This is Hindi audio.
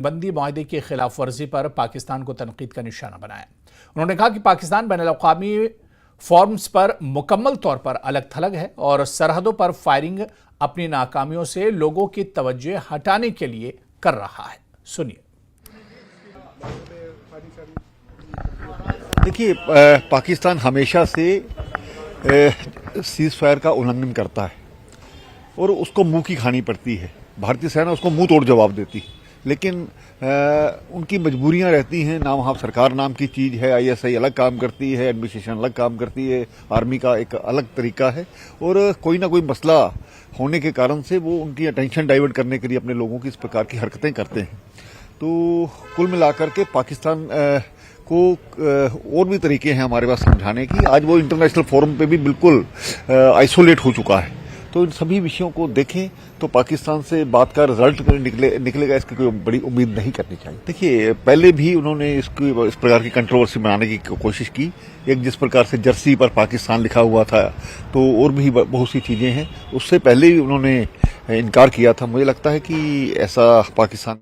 बंदी माहदे की खिलाफ वर्जी पर पाकिस्तान को तनकीद का निशाना बनाया। उन्होंने कहा कि पाकिस्तान बैनुल-अक़वामी फॉर्म्स पर मुकम्मल तौर पर अलग थलग है और सरहदों पर फायरिंग अपनी नाकामियों से लोगों की तवज्जो हटाने के लिए कर रहा है। सुनिए। देखिए, पाकिस्तान हमेशा से सीज फायर का उल्लंघन करता है और उसको मुंह की खानी पड़ती है। भारतीय सेना उसको मुंह तोड़ जवाब देती है, लेकिन उनकी मजबूरियां रहती हैं। ना वहाँ सरकार नाम की चीज़ है, ISI अलग काम करती है, एडमिनिस्ट्रेशन अलग काम करती है, आर्मी का एक अलग तरीका है और कोई ना कोई मसला होने के कारण से वो उनकी अटेंशन डाइवर्ट करने के लिए अपने लोगों की इस प्रकार की हरकतें करते हैं। तो कुल मिलाकर के पाकिस्तान को और भी तरीके हैं हमारे पास समझाने की। आज वो इंटरनेशनल फोरम पे भी बिल्कुल आइसोलेट हो चुका है। तो इन सभी विषयों को देखें तो पाकिस्तान से बात का रिजल्ट निकलेगा, इसकी कोई बड़ी उम्मीद नहीं करनी चाहिए। देखिए, पहले भी उन्होंने इस प्रकार की कंट्रोवर्सी बनाने की कोशिश की। एक जिस प्रकार से जर्सी पर पाकिस्तान लिखा हुआ था, तो और भी बहुत सी चीजें हैं। उससे पहले ही उन्होंने इनकार किया था। मुझे लगता है कि ऐसा पाकिस्तान